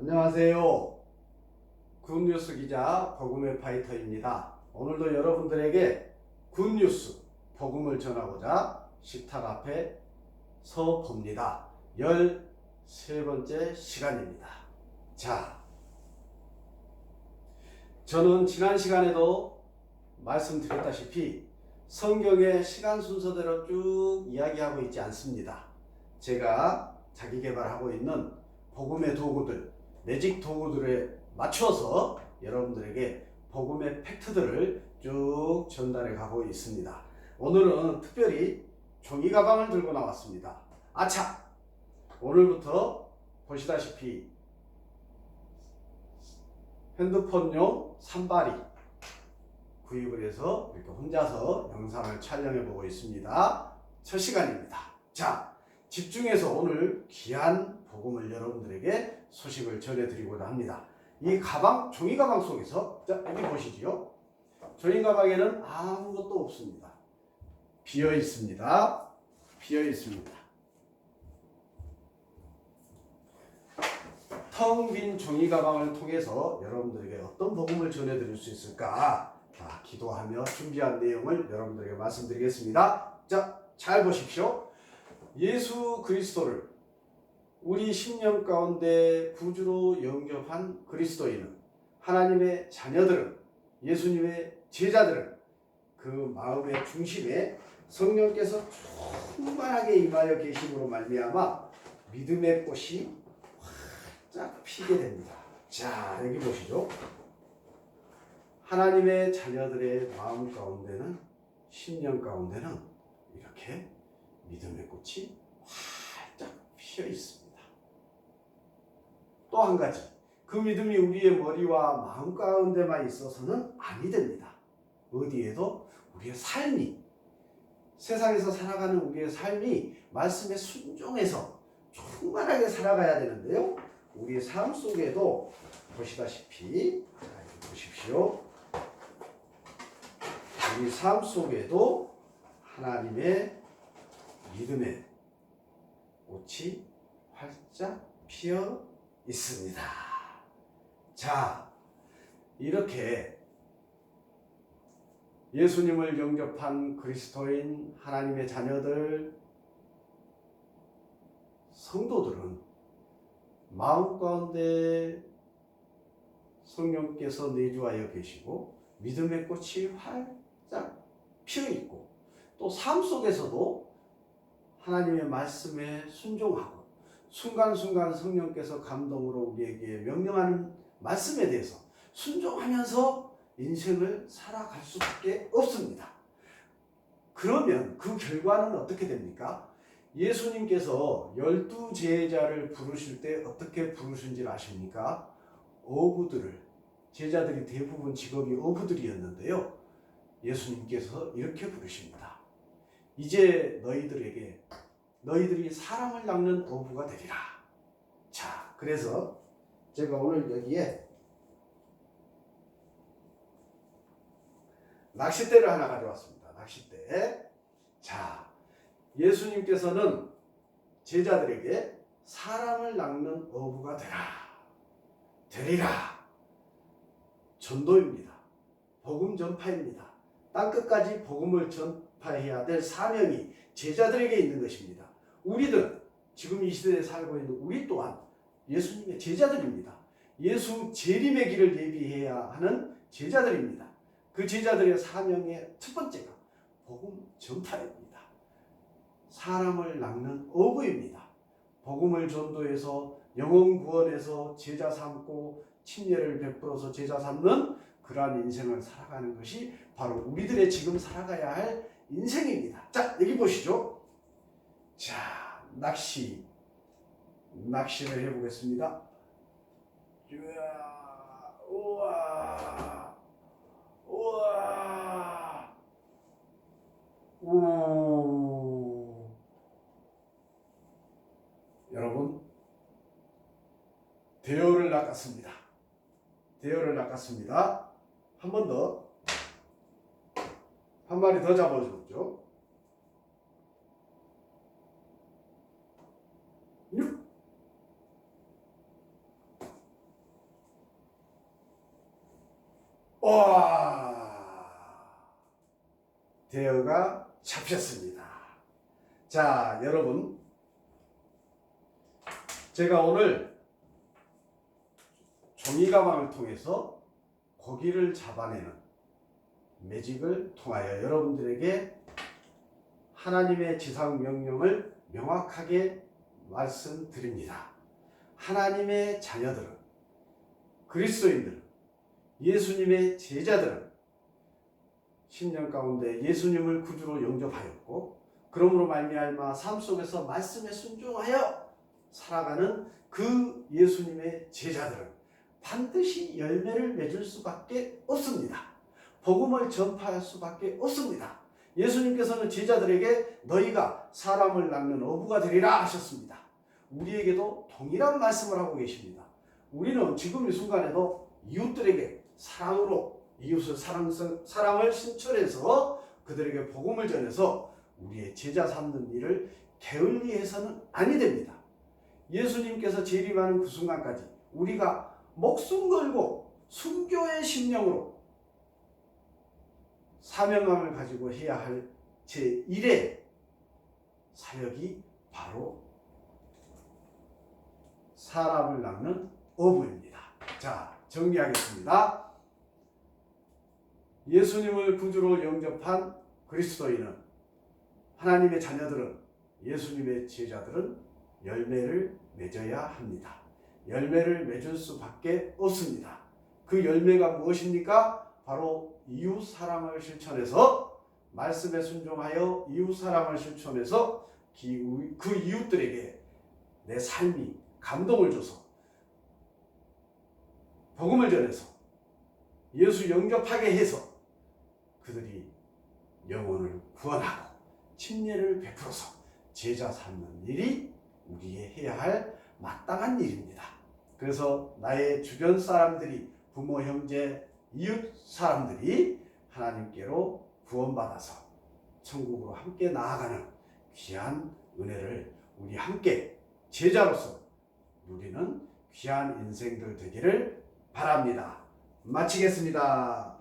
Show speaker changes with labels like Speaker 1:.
Speaker 1: 안녕하세요. 굿뉴스 기자 복음의 파이터입니다. 오늘도 여러분들에게 굿뉴스, 복음을 전하고자 식탁 앞에 서 봅니다. 13번째 시간입니다. 자, 저는 지난 시간에도 말씀드렸다시피 성경의 시간 순서대로 쭉 이야기하고 있지 않습니다. 제가 자기 개발하고 있는 복음의 도구들, 매직 도구들에 맞춰서 여러분들에게 복음의 팩트들을 쭉 전달해 가고 있습니다. 오늘은 특별히 종이 가방을 들고 나왔습니다. 아차! 오늘부터 보시다시피 핸드폰용 산발이 구입을 해서 이렇게 혼자서 영상을 촬영해 보고 있습니다. 첫 시간입니다. 자, 집중해서 오늘 귀한 복음을 여러분들에게 소식을 전해드리고자 합니다. 이 가방, 종이 가방 속에서, 자, 여기 보시지요. 종이 가방에는 아무것도 없습니다. 비어 있습니다. 비어 있습니다. 텅 빈 종이 가방을 통해서 여러분들에게 어떤 복음을 전해드릴 수 있을까? 자, 기도하며 준비한 내용을 여러분들에게 말씀드리겠습니다. 자, 잘 보십시오. 예수 그리스도를 우리 심령 가운데 구주로 영접한 그리스도인은, 하나님의 자녀들은, 예수님의 제자들은 그 마음의 중심에 성령께서 충만하게 임하여 계심으로 말미암아 믿음의 꽃이 활짝 피게 됩니다. 자, 여기 보시죠. 하나님의 자녀들의 마음 가운데는, 심령 가운데는 이렇게 믿음의 꽃이 활짝 피어 있습니다. 또 한 가지, 그 믿음이 우리의 머리와 마음 가운데만 있어서는 아니 됩니다. 어디에도 우리의 삶이, 세상에서 살아가는 우리의 삶이 말씀에 순종해서 충만하게 살아가야 되는데요. 우리의 삶 속에도 보시다시피, 보십시오. 우리 삶 속에도 하나님의 믿음의 꽃이 활짝 피어 있습니다. 자, 이렇게 예수님을 영접한 그리스도인, 하나님의 자녀들, 성도들은 마음 가운데 성령께서 내주하여 계시고 믿음의 꽃이 활짝 피어 있고, 또 삶 속에서도 하나님의 말씀에 순종하고 순간순간 성령께서 감동으로 우리에게 명령하는 말씀에 대해서 순종하면서 인생을 살아갈 수밖에 없습니다. 그러면 그 결과는 어떻게 됩니까? 예수님께서 12 제자를 부르실 때 어떻게 부르신지 아십니까? 어부들을, 제자들이 대부분 직업이 어부들이었는데요. 예수님께서 이렇게 부르십니다. 이제 너희들이 사람을 낚는 어부가 되리라. 자, 그래서 제가 오늘 여기에 낚싯대를 하나 가져왔습니다. 낚싯대. 자, 예수님께서는 제자들에게 사람을 낚는 어부가 되리라. 전도입니다. 복음 전파입니다. 땅끝까지 복음을 전파해야 될 사명이 제자들에게 있는 것입니다. 우리들, 지금 이 시대에 살고 있는 우리 또한 예수님의 제자들입니다. 예수 재림의 길을 예비해야 하는 제자들입니다. 그 제자들의 사명의 첫 번째가 복음 전파입니다. 사람을 낚는 어부입니다. 복음을 전도해서 영혼 구원해서 제자 삼고 침례를 베풀어서 제자 삼는 그러한 인생을 살아가는 것이 바로 우리들의 지금 살아가야 할 인생입니다. 자, 여기 보시죠. 자, 낚시를 해보겠습니다. 우와, 오. 여러분, 대어를 낚았습니다. 한 번 더, 한 마리 더 잡아줬죠. 대어가 잡혔습니다. 자, 여러분, 제가 오늘 종이 가방을 통해서 고기를 잡아내는 매직을 통하여 여러분들에게 하나님의 지상 명령을 명확하게 말씀드립니다. 하나님의 자녀들은, 그리스도인들은, 예수님의 제자들은 10년 가운데 예수님을 구주로 영접하였고, 그러므로 말미암아 삶 속에서 말씀에 순종하여 살아가는 그 예수님의 제자들은 반드시 열매를 맺을 수밖에 없습니다. 복음을 전파할 수밖에 없습니다. 예수님께서는 제자들에게 너희가 사람을 낳는 어부가 되리라 하셨습니다. 우리에게도 동일한 말씀을 하고 계십니다. 우리는 지금 이 순간에도 이웃들에게 사랑으로 이웃을 사랑을 신천해서 그들에게 복음을 전해서 우리의 제자 삼는 일을 게을리해서는 아니 됩니다. 예수님께서 재림하는 그 순간까지 우리가 목숨 걸고 순교의 심령으로 사명감을 가지고 해야 할 제1의 사역이 바로 사람을 낳는 어부입니다. 자, 정리하겠습니다. 예수님을 구주로 영접한 그리스도인은, 하나님의 자녀들은, 예수님의 제자들은 열매를 맺어야 합니다. 열매를 맺을 수밖에 없습니다. 그 열매가 무엇입니까? 바로 이웃 사랑을 실천해서, 말씀에 순종하여 이웃 사랑을 실천해서 그 이웃들에게 내 삶이 감동을 줘서 복음을 전해서 예수 영접하게 해서 그들이 영혼을 구원하고 침례를 베풀어서 제자 삼는 일이 우리의 해야 할 마땅한 일입니다. 그래서 나의 주변 사람들이, 부모, 형제, 이웃 사람들이 하나님께로 구원받아서 천국으로 함께 나아가는 귀한 은혜를 우리 함께 제자로서 누리는 귀한 인생들 되기를 바랍니다. 마치겠습니다.